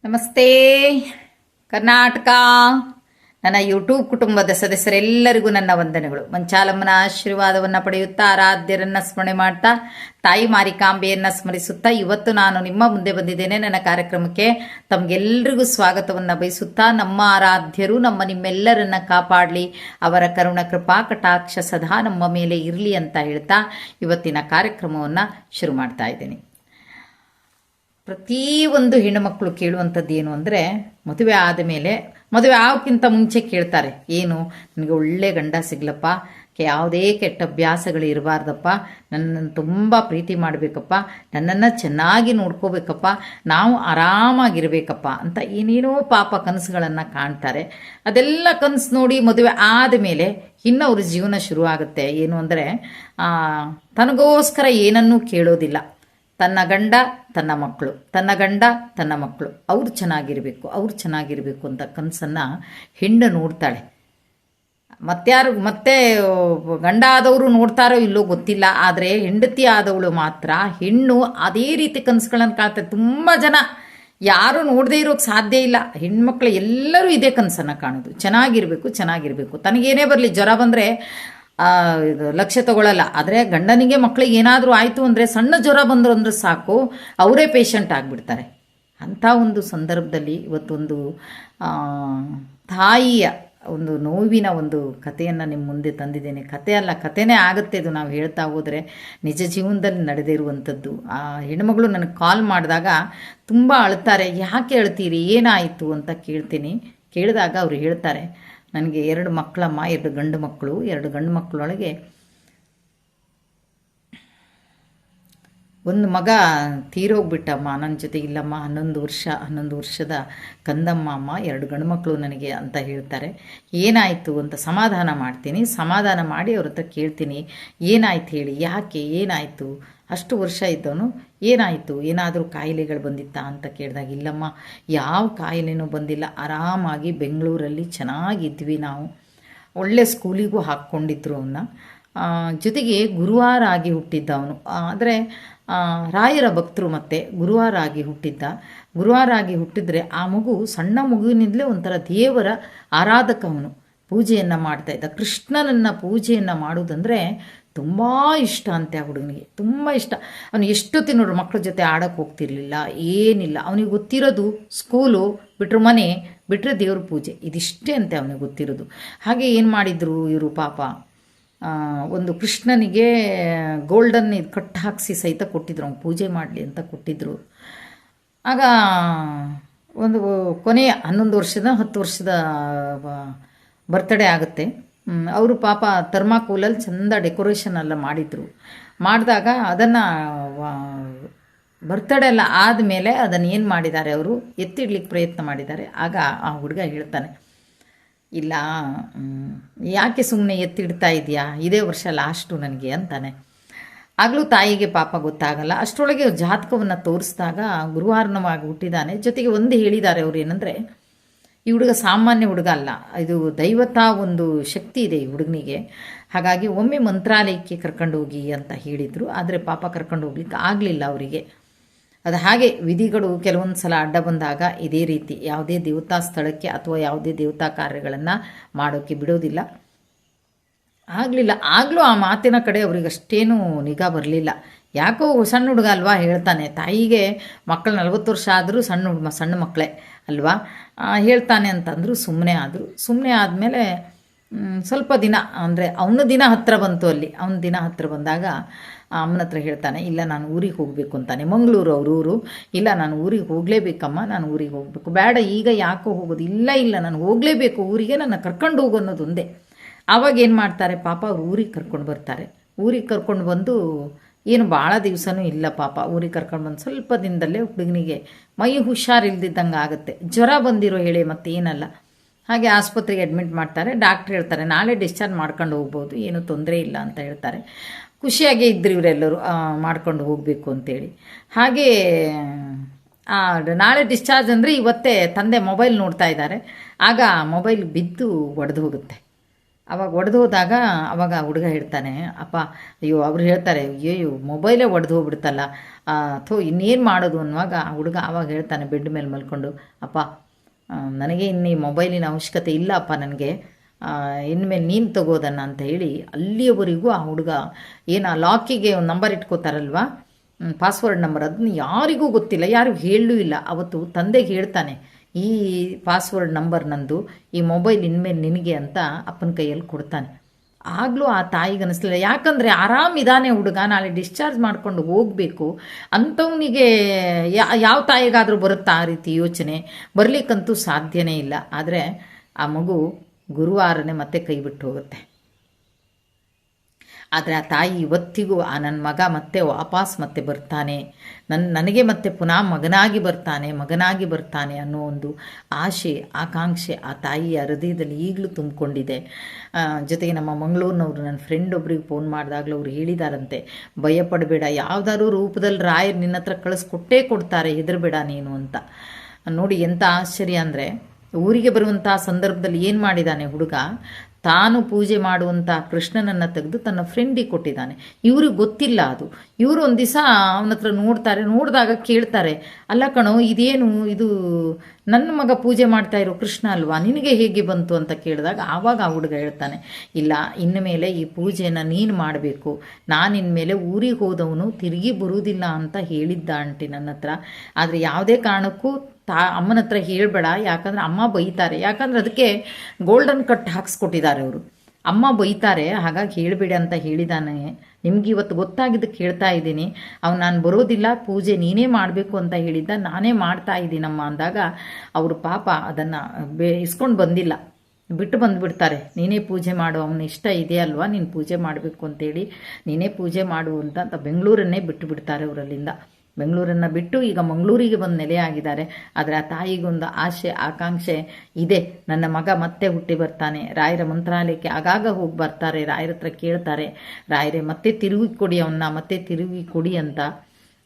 ನಮಸ್ತೆ ಕರ್ನಾಟಕ. ನನ್ನ ಯೂಟ್ಯೂಬ್ ಕುಟುಂಬದ ಸದಸ್ಯರೆಲ್ಲರಿಗೂ ನನ್ನ ವಂದನೆಗಳು. ಮಂಚಾಲಮ್ಮನ ಆಶೀರ್ವಾದವನ್ನು ಪಡೆಯುತ್ತಾ, ಆರಾಧ್ಯರನ್ನ ಸ್ಮರಣೆ ಮಾಡ್ತಾ, ತಾಯಿ ಮಾರಿಕಾಂಬೆಯನ್ನು ಸ್ಮರಿಸುತ್ತಾ ಇವತ್ತು ನಾನು ನಿಮ್ಮ ಮುಂದೆ ಬಂದಿದ್ದೇನೆ. ನನ್ನ ಕಾರ್ಯಕ್ರಮಕ್ಕೆ ತಮಗೆಲ್ಲರಿಗೂ ಸ್ವಾಗತವನ್ನು ಬಯಸುತ್ತಾ, ನಮ್ಮ ಆರಾಧ್ಯರು ನಿಮ್ಮೆಲ್ಲರನ್ನ ಕಾಪಾಡಲಿ, ಅವರ ಕರುಣ ಕೃಪಾ ಕಟಾಕ್ಷ ಸದಾ ನಮ್ಮ ಮೇಲೆ ಇರಲಿ ಅಂತ ಹೇಳ್ತಾ ಇವತ್ತಿನ ಕಾರ್ಯಕ್ರಮವನ್ನು ಶುರು ಮಾಡ್ತಾ ಇದ್ದೀನಿ. ಪ್ರತಿಯೊಂದು ಹೆಣ್ಣುಮಕ್ಕಳು ಕೇಳುವಂಥದ್ದು ಏನು ಅಂದರೆ, ಮದುವೆ ಆದ ಮೇಲೆ, ಮದುವೆ ಆಗೋಕ್ಕಿಂತ ಮುಂಚೆ ಕೇಳ್ತಾರೆ, ಏನು ನನಗೆ ಒಳ್ಳೆ ಗಂಡ ಸಿಗ್ಲಪ್ಪ, ಯಾವುದೇ ಕೆಟ್ಟ ಅಭ್ಯಾಸಗಳು ಇರಬಾರ್ದಪ್ಪ, ನನ್ನನ್ನು ತುಂಬ ಪ್ರೀತಿ ಮಾಡಬೇಕಪ್ಪ, ನನ್ನನ್ನು ಚೆನ್ನಾಗಿ ನೋಡ್ಕೋಬೇಕಪ್ಪ, ನಾವು ಆರಾಮಾಗಿರಬೇಕಪ್ಪ ಅಂತ ಏನೇನೋ ಪಾಪ ಕನಸುಗಳನ್ನು ಕಾಣ್ತಾರೆ. ಅದೆಲ್ಲ ಕನಸು ನೋಡಿ ಮದುವೆ ಆದಮೇಲೆ ಇನ್ನು ಅವ್ರ ಜೀವನ ಶುರುವಾಗುತ್ತೆ. ಏನು ಅಂದರೆ, ತನಗೋಸ್ಕರ ಏನನ್ನೂ ಕೇಳೋದಿಲ್ಲ. ತನ್ನ ಗಂಡ ತನ್ನ ಮಕ್ಕಳು, ತನ್ನ ಗಂಡ ತನ್ನ ಮಕ್ಕಳು, ಅವ್ರು ಚೆನ್ನಾಗಿರಬೇಕು ಅಂತ ಕನಸನ್ನು ಹೆಣ್ಣು ನೋಡ್ತಾಳೆ. ಮತ್ತೆ ಗಂಡ ಆದವರು ನೋಡ್ತಾರೋ ಇಲ್ಲೋ ಗೊತ್ತಿಲ್ಲ, ಆದರೆ ಹೆಂಡತಿ ಆದವಳು ಮಾತ್ರ ಹೆಣ್ಣು ಅದೇ ರೀತಿ ಕನಸುಗಳನ್ನು ಕಾಣ್ತಾರೆ. ತುಂಬ ಜನ ಯಾರು ನೋಡದೇ ಇರೋಕ್ಕೆ ಸಾಧ್ಯ ಇಲ್ಲ. ಹೆಣ್ಮಕ್ಳು ಎಲ್ಲರೂ ಇದೇ ಕನಸನ್ನು ಕಾಣೋದು, ಚೆನ್ನಾಗಿರಬೇಕು. ತನಗೇನೇ ಬರಲಿ, ಜ್ವರ ಬಂದರೆ ಇದು ಲಕ್ಷ್ಯ ತಗೊಳ್ಳಲ್ಲ. ಆದರೆ ಗಂಡನಿಗೆ ಮಕ್ಕಳಿಗೆ ಏನಾದರೂ ಆಯಿತು ಅಂದರೆ, ಸಣ್ಣ ಜ್ವರ ಬಂದರು ಅಂದರೆ ಸಾಕು, ಅವರೇ ಪೇಷಂಟ್ ಆಗಿಬಿಡ್ತಾರೆ. ಅಂಥ ಒಂದು ಸಂದರ್ಭದಲ್ಲಿ ಇವತ್ತೊಂದು ತಾಯಿಯ ಒಂದು ನೋವಿನ ಒಂದು ಕಥೆಯನ್ನು ನಿಮ್ಮ ಮುಂದೆ ತಂದಿದ್ದೇನೆ. ಕಥೆನೇ ಆಗುತ್ತೆ ಇದು, ನಾವು ಹೇಳ್ತಾ ಹೋದರೆ ನಿಜ ಜೀವನದಲ್ಲಿ ನಡೆದಿರುವಂಥದ್ದು. ಆ ಹೆಣ್ಮಗಳು ನನಗೆ ಕಾಲ್ ಮಾಡಿದಾಗ ತುಂಬ ಅಳ್ತಾರೆ. ಯಾಕೆ ಅಳ್ತೀರಿ, ಏನಾಯಿತು ಅಂತ ಕೇಳಿದಾಗ ಅವರು ಹೇಳ್ತಾರೆ, ನನಗೆ 2 ಮಕ್ಕಳಮ್ಮ, 2 ಗಂಡು ಮಕ್ಕಳೊಳಗೆ ಒಂದು ಮಗ ತೀರೋಗ್ಬಿಟ್ಟಮ್ಮ, ನನ್ನ ಜೊತೆ ಇಲ್ಲಮ್ಮ, 11 ವರ್ಷದ ಕಂದಮ್ಮ ಅಮ್ಮ, 2 ಗಂಡು ಮಕ್ಕಳು ನನಗೆ ಅಂತ ಹೇಳ್ತಾರೆ. ಏನಾಯಿತು ಅಂತ ಸಮಾಧಾನ ಮಾಡಿ ಅವ್ರ ಹತ್ರ ಕೇಳ್ತೀನಿ, ಏನಾಯ್ತು ಹೇಳಿ, ಯಾಕೆ ಏನಾಯಿತು, ಅಷ್ಟು ವರ್ಷ ಇದ್ದವನು ಏನಾಯಿತು, ಏನಾದರೂ ಕಾಯಿಲೆಗಳು ಬಂದಿತ್ತಾ ಅಂತ ಕೇಳಿದಾಗ, ಇಲ್ಲಮ್ಮ ಯಾವ ಕಾಯಿಲೆನೂ ಬಂದಿಲ್ಲ, ಆರಾಮಾಗಿ ಬೆಂಗಳೂರಲ್ಲಿ ಚೆನ್ನಾಗಿದ್ವಿ, ನಾವು ಒಳ್ಳೆ ಸ್ಕೂಲಿಗೂ ಹಾಕ್ಕೊಂಡಿದ್ರು ಅವನ್ನ. ಜೊತೆಗೆ ಗುರುವಾರ ಆಗಿ ಹುಟ್ಟಿದ್ದ ಅವನು, ಆದರೆ ರಾಯರ ಭಕ್ತರು ಮತ್ತು ಗುರುವಾರ ಆಗಿ ಹುಟ್ಟಿದ್ರೆ ಆ ಮಗು ಸಣ್ಣ ಮಗುವಿನಿಂದಲೇ ಒಂಥರ ದೇವರ ಆರಾಧಕ. ಅವನು ಪೂಜೆಯನ್ನು ಮಾಡ್ತಾಯಿದ್ದ, ಕೃಷ್ಣನನ್ನು ಪೂಜೆಯನ್ನು ಮಾಡೋದಂದರೆ ತುಂಬ ಇಷ್ಟ ಅಂತೆ ಆ ಹುಡುಗನಿಗೆ, ತುಂಬ ಇಷ್ಟ. ಅವನು ಎಷ್ಟು ನೋಡ್ರು ಮಕ್ಕಳ ಜೊತೆ ಆಡೋಕ್ಕೆ ಹೋಗ್ತಿರ್ಲಿಲ್ಲ, ಏನಿಲ್ಲ. ಅವನಿಗೆ ಗೊತ್ತಿರೋದು ಸ್ಕೂಲು ಬಿಟ್ಟರು, ಮನೆ ಬಿಟ್ಟರೆ ದೇವ್ರ ಪೂಜೆ, ಇದಿಷ್ಟೇ ಅಂತೆ ಅವನಿಗೆ ಗೊತ್ತಿರೋದು. ಹಾಗೆ ಏನು ಮಾಡಿದರು ಇವರು ಪಾಪ, ಒಂದು ಕೃಷ್ಣನಿಗೆ ಗೋಲ್ಡನ್ ಇದು ಕಟ್ಟು ಹಾಕಿಸಿ ಸಹಿತ ಕೊಟ್ಟಿದ್ರು, ಅವ್ನು ಪೂಜೆ ಮಾಡಲಿ ಅಂತ ಕೊಟ್ಟಿದ್ದರು. ಆಗ ಒಂದು ಕೊನೆಯ 10 ವರ್ಷದ ಬರ್ತ್ಡೇ ಆಗುತ್ತೆ. ಅವರು ಪಾಪ ಥರ್ಮಾಕೋಲಲ್ಲಿ ಚಂದ ಡೆಕೋರೇಷನ್ ಎಲ್ಲ ಮಾಡಿದಾಗ ಅದನ್ನು ಬರ್ತ್ಡೇ ಎಲ್ಲ ಆದಮೇಲೆ ಅದನ್ನು ಏನು ಮಾಡಿದ್ದಾರೆ, ಅವರು ಎತ್ತಿಡ್ಲಿಕ್ಕೆ ಪ್ರಯತ್ನ ಮಾಡಿದ್ದಾರೆ. ಆಗ ಆ ಹುಡುಗ ಹೇಳ್ತಾನೆ, ಇಲ್ಲ ಯಾಕೆ ಸುಮ್ಮನೆ ಎತ್ತಿಡ್ತಾ ಇದೆಯಾ, ಇದೇ ವರ್ಷ ಲಾಸ್ಟು ನನಗೆ ಅಂತಾನೆ. ಆಗಲೂ ತಾಯಿಗೆ ಪಾಪ ಗೊತ್ತಾಗಲ್ಲ. ಅಷ್ಟರೊಳಗೆ ಜಾತಕವನ್ನು ತೋರಿಸಿದಾಗ ಗುರುವಾರನವಾಗಿ ಹುಟ್ಟಿದ್ದಾನೆ. ಜೊತೆಗೆ ಒಂದು ಹೇಳಿದ್ದಾರೆ ಅವರು, ಏನಂದರೆ ಈ ಹುಡುಗ ಸಾಮಾನ್ಯ ಹುಡುಗ ಅಲ್ಲ, ಇದು ದೈವತ ಒಂದು ಶಕ್ತಿ ಇದೆ ಈ ಹುಡುಗನಿಗೆ. ಹಾಗಾಗಿ ಒಮ್ಮೆ ಮಂತ್ರಾಲಯಕ್ಕೆ ಕರ್ಕೊಂಡು ಹೋಗಿ ಅಂತ ಹೇಳಿದರು. ಆದರೆ ಪಾಪ ಕರ್ಕೊಂಡು ಹೋಗ್ಲಿಕ್ಕೆ ಆಗಲಿಲ್ಲ ಅವರಿಗೆ. ಅದು ಹಾಗೆ ವಿಧಿಗಳು ಕೆಲವೊಂದು ಸಲ ಅಡ್ಡ ಬಂದಾಗ ಇದೇ ರೀತಿ ಯಾವುದೇ ದೇವತಾ ಸ್ಥಳಕ್ಕೆ ಅಥವಾ ಯಾವುದೇ ದೇವತಾ ಕಾರ್ಯಗಳನ್ನು ಮಾಡೋಕ್ಕೆ ಬಿಡೋದಿಲ್ಲ. ಆಗಲಿಲ್ಲ. ಆಗಲೂ ಆ ಮಾತಿನ ಕಡೆ ಅವ್ರಿಗೆ ಅಷ್ಟೇನೂ ನಿಗಾ ಬರಲಿಲ್ಲ. ಯಾಕೋ ಸಣ್ಣ ಹುಡುಗ ಅಲ್ವಾ, ಹೇಳ್ತಾನೆ. ತಾಯಿಗೆ ಮಕ್ಕಳು 40 ವರ್ಷ ಆದರೂ ಸಣ್ಣ ಮಕ್ಕಳೇ ಅಲ್ವಾ, ಹೇಳ್ತಾನೆ ಅಂತಂದರು. ಸುಮ್ಮನೆ ಆದಮೇಲೆ ಸ್ವಲ್ಪ ದಿನ, ಅಂದರೆ ಅವನ ದಿನ ಹತ್ತಿರ ಬಂತು. ಅವನ ದಿನ ಹತ್ತಿರ ಬಂದಾಗ ಅಮ್ಮನ ಹತ್ರ ಹೇಳ್ತಾನೆ, ಇಲ್ಲ ನಾನು ಊರಿಗೆ ಹೋಗಬೇಕು ಅಂತಾನೆ. ಮಂಗಳೂರು ಅವ್ರ ಊರು. ಇಲ್ಲ ನಾನು ಊರಿಗೆ ಹೋಗಲೇಬೇಕಮ್ಮ, ನಾನು ಊರಿಗೆ ಹೋಗಬೇಕು. ಬೇಡ ಈಗ ಯಾಕೋ ಹೋಗೋದು, ಇಲ್ಲ ನಾನು ಹೋಗಲೇಬೇಕು ಊರಿಗೆ, ನನ್ನ ಕರ್ಕೊಂಡು ಹೋಗು ಅನ್ನೋದು ಒಂದೇ. ಆವಾಗ ಏನು ಮಾಡ್ತಾರೆ ಪಾಪ, ಅವ್ರು ಊರಿಗೆ ಕರ್ಕೊಂಡು ಬರ್ತಾರೆ. ಊರಿಗೆ ಕರ್ಕೊಂಡು ಬಂದು ಏನು ಭಾಳ ದಿವಸನೂ ಇಲ್ಲ ಪಾಪ, ಊರಿಗೆ ಕರ್ಕೊಂಡು ಬಂದು ಸ್ವಲ್ಪ ದಿನದಲ್ಲೇ ಹುಡುಗನಿಗೆ ಮೈ ಹುಷಾರಿಲ್ದಿದ್ದಂಗೆ ಆಗುತ್ತೆ. ಜ್ವರ ಬಂದಿರೋ ಹೇಳಿ ಮತ್ತೇನಲ್ಲ. ಹಾಗೆ ಆಸ್ಪತ್ರೆಗೆ ಅಡ್ಮಿಟ್ ಮಾಡ್ತಾರೆ. ಡಾಕ್ಟ್ರ್ ಹೇಳ್ತಾರೆ, ನಾಳೆ ಡಿಸ್ಚಾರ್ಜ್ ಮಾಡ್ಕೊಂಡು ಹೋಗ್ಬೋದು, ಏನೂ ತೊಂದರೆ ಇಲ್ಲ ಅಂತ ಹೇಳ್ತಾರೆ. ಖುಷಿಯಾಗೇ ಇದ್ದರು ಇವರೆಲ್ಲರೂ, ಮಾಡ್ಕೊಂಡು ಹೋಗಬೇಕು ಅಂತೇಳಿ. ಹಾಗೆ ನಾಳೆ ಡಿಸ್ಚಾರ್ಜ್ ಅಂದರೆ ಇವತ್ತೇ ತಂದೆ ಮೊಬೈಲ್ ನೋಡ್ತಾ ಇದ್ದಾರೆ. ಆಗ ಮೊಬೈಲ್ ಬಿದ್ದು ಒಡೆದು ಹೋಗುತ್ತೆ. ಅವಾಗ ಒಡೆದು ಹೋದಾಗ ಅವಾಗ ಹುಡುಗ ಹೇಳ್ತಾನೆ, ಅಪ್ಪ ಅಯ್ಯೋ, ಅವ್ರು ಹೇಳ್ತಾರೆ, ಅಯ್ಯೋ ಮೊಬೈಲೇ ಒಡೆದು ಹೋಗ್ಬಿಡ್ತಲ್ಲ, ಅಥವಾ ಇನ್ನೇನು ಮಾಡೋದು ಅನ್ನುವಾಗ ಆ ಹುಡುಗ ಆವಾಗ ಹೇಳ್ತಾನೆ ಬೆಡ್ ಮೇಲೆ ಮಲ್ಕೊಂಡು, ಅಪ್ಪ ನನಗೆ ಇನ್ನು ಈ ಮೊಬೈಲಿನ ಅವಶ್ಯಕತೆ ಇಲ್ಲ ಅಪ್ಪ, ನನಗೆ ಇನ್ಮೇಲೆ ನೀನು ತಗೋದನ್ನು ಅಂತ ಹೇಳಿ ಅಲ್ಲಿಯವರೆಗೂ ಆ ಹುಡುಗ ಏನು ಆ ಲಾಕಿಗೆ ಒಂದು ನಂಬರ್ ಇಟ್ಕೋತಾರಲ್ವ, ಪಾಸ್ವರ್ಡ್ ನಂಬರ್, ಅದನ್ನ ಯಾರಿಗೂ ಗೊತ್ತಿಲ್ಲ, ಯಾರಿಗೂ ಹೇಳಲೂ ಇಲ್ಲ. ಅವತ್ತು ತಂದೆಗೆ ಹೇಳ್ತಾನೆ, ಈ ಪಾಸ್ವರ್ಡ್ ನಂಬರ್ ನಂದು, ಈ ಮೊಬೈಲ್ ಇನ್ಮೇಲೆ ನಿನಗೆ ಅಂತ ಅಪ್ಪನ ಕೈಯಲ್ಲಿ ಕೊಡ್ತಾನೆ. ಆಗಲೂ ಆ ತಾಯಿಗೆ ಅನಿಸ್ಲಿಲ್ಲ, ಯಾಕಂದರೆ ಆರಾಮಿದ್ದಾನೆ ಹುಡುಗ, ನಾಳೆ ಡಿಸ್ಚಾರ್ಜ್ ಮಾಡ್ಕೊಂಡು ಹೋಗಬೇಕು ಅಂಥವನಿಗೆ ಯಾವ ತಾಯಿಗಾದರೂ ಬರುತ್ತಾ ಆ ರೀತಿ ಯೋಚನೆ? ಬರಲಿಕ್ಕಂತೂ ಸಾಧ್ಯನೇ ಇಲ್ಲ. ಆದರೆ ಆ ಮಗು ಗುರುವಾರನೇ ಮತ್ತೆ ಕೈ ಬಿಟ್ಟು ಹೋಗುತ್ತೆ. ಆದರೆ ಆ ತಾಯಿ ಇವತ್ತಿಗೂ ನನ್ನ ಮಗ ಮತ್ತೆ ವಾಪಸ್ ಮತ್ತೆ ಬರ್ತಾನೆ, ನನಗೆ ಮತ್ತೆ ಪುನಃ ಮಗನಾಗಿ ಬರ್ತಾನೆ ಅನ್ನೋ ಒಂದು ಆಶೆ ಆಕಾಂಕ್ಷೆ ಆ ತಾಯಿಯ ಹೃದಯದಲ್ಲಿ ಈಗಲೂ ತುಂಬಿಕೊಂಡಿದೆ. ಜೊತೆಗೆ ನಮ್ಮ ಮಂಗಳೂರಿನವರು ನನ್ನ ಫ್ರೆಂಡ್ ಒಬ್ರಿಗೆ ಫೋನ್ ಮಾಡಿದಾಗಲೂ ಅವ್ರು ಹೇಳಿದಾರಂತೆ, ಭಯಪಡಬೇಡ, ಯಾವುದಾದ್ರೂ ರೂಪದಲ್ಲಿ ರಾಯರು ನಿನ್ನ ಹತ್ರ ಕಳಿಸ್ಕೊಟ್ಟೇ ಕೊಡ್ತಾರೆ, ಹೆದರಬೇಡ ನೀನು ಅಂತ. ನೋಡಿ ಎಂಥ ಆಶ್ಚರ್ಯ ಅಂದರೆ, ಊರಿಗೆ ಬರುವಂಥ ಸಂದರ್ಭದಲ್ಲಿ ಏನು ಮಾಡಿದ್ದಾನೆ ಹುಡುಗ, ತಾನು ಪೂಜೆ ಮಾಡುವಂಥ ಕೃಷ್ಣನನ್ನು ತೆಗೆದು ತನ್ನ ಫ್ರೆಂಡಿಗೆ ಕೊಟ್ಟಿದ್ದಾನೆ. ಇವ್ರಿಗೆ ಗೊತ್ತಿಲ್ಲ ಅದು. ಇವರು ಒಂದು ದಿವಸ ಅವನ ಹತ್ರ ನೋಡಿದಾಗ ಕೇಳ್ತಾರೆ, ಅಲ್ಲ ಕಣೋ, ಇದೇನು ಇದು, ನನ್ನ ಮಗ ಪೂಜೆ ಮಾಡ್ತಾ ಇರೋ ಕೃಷ್ಣ ಅಲ್ವಾ, ನಿನಗೆ ಹೇಗೆ ಬಂತು ಅಂತ ಕೇಳಿದಾಗ ಆವಾಗ ಆ ಹುಡುಗ ಹೇಳ್ತಾನೆ, ಇಲ್ಲ, ಇನ್ನು ಮೇಲೆ ಈ ಪೂಜೆನ ನೀನು ಮಾಡಬೇಕು, ನಾನು ಇನ್ಮೇಲೆ ಊರಿಗೆ ಹೋದವನು ತಿರುಗಿ ಬರುವುದಿಲ್ಲ ಅಂತ ಹೇಳಿದ್ದ ಆಂಟಿ ನನ್ನ ಹತ್ರ. ಆದರೆ ಯಾವುದೇ ಕಾರಣಕ್ಕೂ ಅಮ್ಮನ ಹತ್ರ ಹೇಳಬೇಡ, ಯಾಕಂದರೆ ಅಮ್ಮ ಬೈತಾರೆ, ಯಾಕಂದರೆ ಅದಕ್ಕೆ ಗೋಲ್ಡನ್ ಕಟ್ ಹಾಕ್ಸ್ಕೊಟ್ಟಿದ್ದಾರೆ ಅವರು, ಅಮ್ಮ ಬೈತಾರೆ, ಹಾಗಾಗಿ ಹೇಳಬೇಡಿ ಅಂತ ಹೇಳಿದಾನೆ. ನಿಮ್ಗೆ ಇವತ್ತು ಗೊತ್ತಾಗಿದ್ದಕ್ಕೆ ಹೇಳ್ತಾ ಇದ್ದೀನಿ. ನಾನು ಬರೋದಿಲ್ಲ, ಪೂಜೆ ನೀನೇ ಮಾಡಬೇಕು ಅಂತ ಹೇಳಿದ್ದ, ನಾನೇ ಮಾಡ್ತಾ ಇದ್ದೀನಮ್ಮ ಅಂದಾಗ ಅವರು ಪಾಪ ಅದನ್ನು ಇಸ್ಕೊಂಡು ಬಂದಿಲ್ಲ, ಬಿಟ್ಟು ಬಂದುಬಿಡ್ತಾರೆ. ನೀನೇ ಪೂಜೆ ಮಾಡು, ಅವನ ಇಷ್ಟ ಇದೆ ಅಲ್ವಾ, ನೀನು ಪೂಜೆ ಮಾಡಬೇಕು ಅಂತೇಳಿ ನೀನೇ ಪೂಜೆ ಮಾಡು ಅಂತ ಬೆಂಗಳೂರನ್ನೇ ಬಿಟ್ಟು ಬಿಡ್ತಾರೆ ಅವರಲ್ಲಿಂದ. ಬೆಂಗಳೂರನ್ನು ಬಿಟ್ಟು ಈಗ ಮಂಗಳೂರಿಗೆ ಬಂದು ನೆಲೆಯಾಗಿದ್ದಾರೆ. ಆದರೆ ಆ ತಾಯಿಗೊಂದು ಆಸೆ ಆಕಾಂಕ್ಷೆ ಇದೆ, ನನ್ನ ಮಗ ಮತ್ತೆ ಹುಟ್ಟಿ ಬರ್ತಾನೆ, ರಾಯರ ಮಂತ್ರಾಲಯಕ್ಕೆ ಆಗಾಗ ಹೋಗಿ ಬರ್ತಾರೆ, ರಾಯರ ಹತ್ರ ಕೇಳ್ತಾರೆ, ರಾಯರೇ ಮತ್ತೆ ತಿರುಗಿ ಕೊಡಿ ಅವನ್ನ, ಮತ್ತೆ ತಿರುಗಿ ಕೊಡಿ ಅಂತ.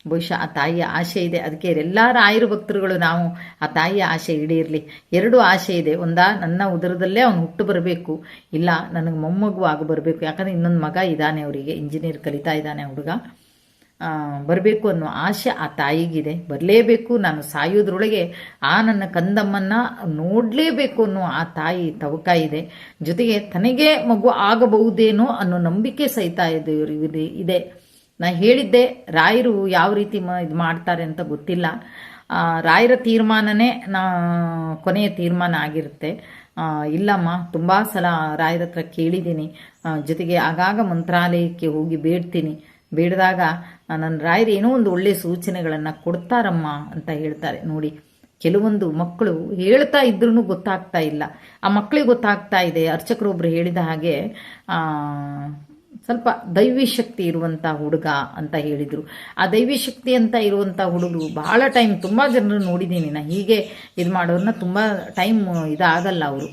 ಬಹುಶಃ ಆ ತಾಯಿಯ ಆಸೆ ಇದೆ. ಅದಕ್ಕೆ ಎಲ್ಲ ರಾಯರ ಭಕ್ತರುಗಳು ನಾವು ಆ ತಾಯಿಯ ಆಸೆ ಈಡೇರಲಿ. ಎರಡು ಆಸೆ ಇದೆ, ನನ್ನ ಉದರದಲ್ಲೇ ಅವನು ಹುಟ್ಟು ಬರಬೇಕು, ಇಲ್ಲ ನನಗೆ ಮೊಮ್ಮಗು ಆಗಿ ಬರಬೇಕು. ಯಾಕಂದರೆ ಇನ್ನೊಂದು ಮಗ ಇದ್ದಾನೆ, ಅವರಿಗೆ ಇಂಜಿನಿಯರ್ ಕಲಿತಾ ಇದ್ದಾನೆ ಹುಡುಗ, ಬರಬೇಕು ಅನ್ನೋ ಆಸೆ ಆ ತಾಯಿಗಿದೆ. ಬರಲೇಬೇಕು, ನಾನು ಸಾಯೋದ್ರೊಳಗೆ ನನ್ನ ಕಂದಮ್ಮನ್ನ ನೋಡಲೇಬೇಕು ಅನ್ನೋ ಆ ತಾಯಿ ತವಕ ಇದೆ. ಜೊತೆಗೆ ತನಗೆ ಮಗು ಆಗಬಹುದೇನೋ ಅನ್ನೋ ನಂಬಿಕೆ ಸಹಿತ ಇದೆ. ನಾ ಹೇಳಿದ್ದೆ, ರಾಯರು ಯಾವ ರೀತಿ ಇದು ಮಾಡ್ತಾರೆ ಅಂತ ಗೊತ್ತಿಲ್ಲ. ರಾಯರ ತೀರ್ಮಾನನೇ ಕೊನೆಯ ತೀರ್ಮಾನ ಆಗಿರುತ್ತೆ. ಇಲ್ಲಮ್ಮ, ತುಂಬ ಸಲ ರಾಯರ ಹತ್ರ ಕೇಳಿದ್ದೀನಿ, ಜೊತೆಗೆ ಆಗಾಗ ಮಂತ್ರಾಲಯಕ್ಕೆ ಹೋಗಿ ಬೇಡಿದಾಗ ನನ್ನ ರಾಯರು ಏನೋ ಒಂದು ಒಳ್ಳೆಯ ಸೂಚನೆಗಳನ್ನು ಕೊಡ್ತಾರಮ್ಮ ಅಂತ ಹೇಳ್ತಾರೆ. ನೋಡಿ, ಕೆಲವೊಂದು ಮಕ್ಕಳು ಹೇಳ್ತಾ ಇದ್ರೂ ಗೊತ್ತಾಗ್ತಾ ಇಲ್ಲ, ಆ ಮಕ್ಕಳಿಗೆ ಗೊತ್ತಾಗ್ತಾ ಇದೆ. ಅರ್ಚಕರೊಬ್ಬರು ಹೇಳಿದ ಹಾಗೆ ಸ್ವಲ್ಪ ದೈವಿ ಶಕ್ತಿ ಇರುವಂಥ ಹುಡುಗ ಅಂತ ಹೇಳಿದರು. ಆ ದೈವಿ ಶಕ್ತಿ ಅಂತ ಇರುವಂಥ ಹುಡುಗರು ಭಾಳ ಟೈಮ್, ತುಂಬ ಜನರು ನೋಡಿದ್ದೀನಿ ನಾನು, ಹೀಗೆ ಇದು ಮಾಡೋರನ್ನ ತುಂಬ ಟೈಮ್ ಇದಾಗಲ್ಲ ಅವರು.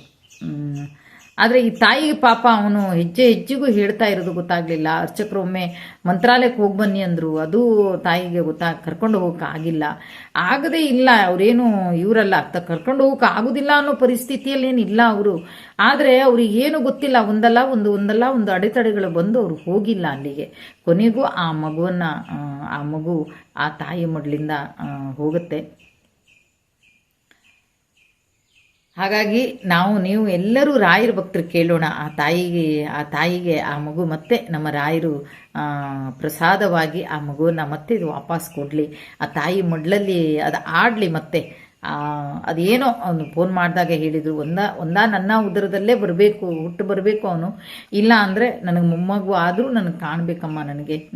ಆದರೆ ಈ ತಾಯಿಗೆ ಪಾಪ ಅವನು ಹೆಜ್ಜೆಗೂ ಹೇಳ್ತಾ ಇರೋದು ಗೊತ್ತಾಗಲಿಲ್ಲ. ಅರ್ಚಕರೊಮ್ಮೆ ಮಂತ್ರಾಲಯಕ್ಕೆ ಹೋಗಿ ಬನ್ನಿ ಅಂದರು, ಅದು ತಾಯಿಗೆ ಕರ್ಕೊಂಡು ಹೋಗೋಕೆ ಆಗಿಲ್ಲ. ಆಗದೇ ಇಲ್ಲ, ಅವರೇನು ಇವರಲ್ಲ, ಕರ್ಕೊಂಡು ಹೋಗೋಕೆ ಆಗೋದಿಲ್ಲ ಅನ್ನೋ ಪರಿಸ್ಥಿತಿಯಲ್ಲಿ ಏನಿಲ್ಲ ಅವರು. ಆದರೆ ಅವ್ರಿಗೆ ಏನು ಗೊತ್ತಿಲ್ಲ, ಒಂದಲ್ಲ ಒಂದು ಅಡೆತಡೆಗಳು ಬಂದು ಅವರು ಹೋಗಿಲ್ಲ ಅಲ್ಲಿಗೆ. ಕೊನೆಗೂ ಆ ಮಗು ಆ ತಾಯಿ ಮಡ್ಲಿಂದ ಹೋಗುತ್ತೆ. ಹಾಗಾಗಿ ನೀವು ಎಲ್ಲರೂ ರಾಯರ ಭಕ್ತರು ಕೇಳೋಣ, ಆ ತಾಯಿಗೆ ಆ ಮಗು ಮತ್ತೆ ನಮ್ಮ ರಾಯರು ಪ್ರಸಾದವಾಗಿ ಆ ಮಗುವನ್ನು ಮತ್ತೆ ಇದು ವಾಪಸ್ ಕೊಡಲಿ, ಆ ತಾಯಿ ಮಡ್ಲಲ್ಲಿ ಅದು ಆಡಲಿ. ಮತ್ತೆ ಅದೇನೋ ಅವನು ಫೋನ್ ಮಾಡಿದಾಗ ಹೇಳಿದರು, ನನ್ನ ಉದರದಲ್ಲೇ ಹುಟ್ಟು ಬರಬೇಕು ಅವನು, ಇಲ್ಲ ಅಂದರೆ ನನಗೆ ಮೊಮ್ಮಗು ಆದರೂ ನನಗೆ ಕಾಣಬೇಕಮ್ಮ,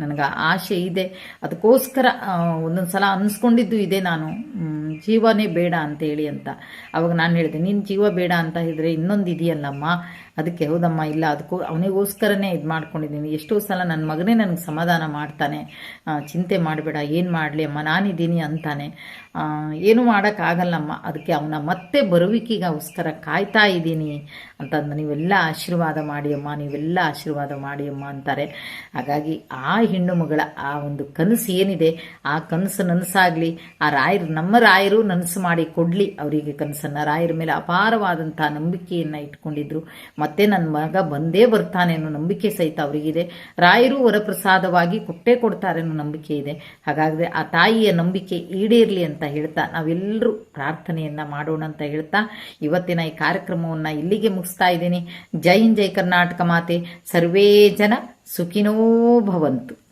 ನನಗೆ ಆಸೆ ಇದೆ. ಅದಕ್ಕೋಸ್ಕರ ಒಂದೊಂದು ಸಲ ಅನಿಸ್ಕೊಂಡಿದ್ದು ಇದೆ, ನಾನು ಜೀವನೇ ಬೇಡ ಅಂತೇಳಿ ಅಂತ. ಅವಾಗ ನಾನು ಹೇಳಿದೆ, ನೀನು ಜೀವ ಬೇಡ ಅಂತ ಹೇಳಿದ್ರೆ ಇನ್ನೊಂದು ಇದೆಯಲ್ಲಮ್ಮ, ಅದಕ್ಕೆ ಹೌದಮ್ಮ, ಇಲ್ಲ ಅವನಿಗೋಸ್ಕರನೇ ಇದು ಮಾಡ್ಕೊಂಡಿದ್ದೀನಿ. ಎಷ್ಟೋ ಸಲ ನನ್ನ ಮಗನೇ ನನಗೆ ಸಮಾಧಾನ ಮಾಡ್ತಾನೆ, ಚಿಂತೆ ಮಾಡಬೇಡ, ಏನು ಮಾಡಲಿ ಅಮ್ಮ, ನಾನಿದ್ದೀನಿ ಅಂತಾನೆ. ಏನು ಮಾಡೋಕ್ಕಾಗಲ್ಲಮ್ಮ, ಅದಕ್ಕೆ ಅವನ ಮತ್ತೆ ಬರುವಿಕೆಗೋಸ್ಕರ ಕಾಯ್ತಾ ಇದ್ದೀನಿ ಅಂತಂದು ನೀವೆಲ್ಲ ಆಶೀರ್ವಾದ ಮಾಡಿ ಅಮ್ಮ, ನೀವೆಲ್ಲ ಆಶೀರ್ವಾದ ಮಾಡಿ ಅಮ್ಮ ಅಂತಾರೆ. ಹಾಗಾಗಿ ಆ ಹೆಣ್ಣು ಮಗಳ ಆ ಒಂದು ಕನಸು ಏನಿದೆ, ಆ ಕನಸು ನನಸಾಗಲಿ, ಆ ರಾಯರು, ನಮ್ಮ ರಾಯರು ನನಸು ಮಾಡಿ ಕೊಡಲಿ ಅವರಿಗೆ ಕನಸನ್ನು. ರಾಯರ ಮೇಲೆ ಅಪಾರವಾದಂಥ ನಂಬಿಕೆಯನ್ನು ಇಟ್ಕೊಂಡಿದ್ರು. ಮತ್ತೆ ನನ್ನ ಮಗ ಬಂದೇ ಬರ್ತಾನೆ ಅನ್ನೋ ನಂಬಿಕೆ ಸಹಿತ ಅವರಿಗಿದೆ. ರಾಯರು ವರಪ್ರಸಾದವಾಗಿ ಕೊಟ್ಟೇ ಕೊಡ್ತಾರೆ ಅನ್ನೋ ನಂಬಿಕೆ ಇದೆ. ಹಾಗಾದರೆ ಆ ತಾಯಿಯ ನಂಬಿಕೆ ಈಡೇರಲಿ ಅಂತ ಹೇಳ್ತಾ ನಾವೆಲ್ಲರೂ ಪ್ರಾರ್ಥನೆಯನ್ನು ಮಾಡೋಣ ಅಂತ ಹೇಳ್ತಾ ಇವತ್ತಿನ ಈ ಕಾರ್ಯಕ್ರಮವನ್ನು ಇಲ್ಲಿಗೆ ಮುಗಿಸ್ತಾ ಇದ್ದೀನಿ. ಜೈ ಹಿಂದ್, ಜೈ ಕರ್ನಾಟಕ ಮಾತೆ. ಸರ್ವೇ ಜನ ಸುಖಿನೋ ಭವಂತು.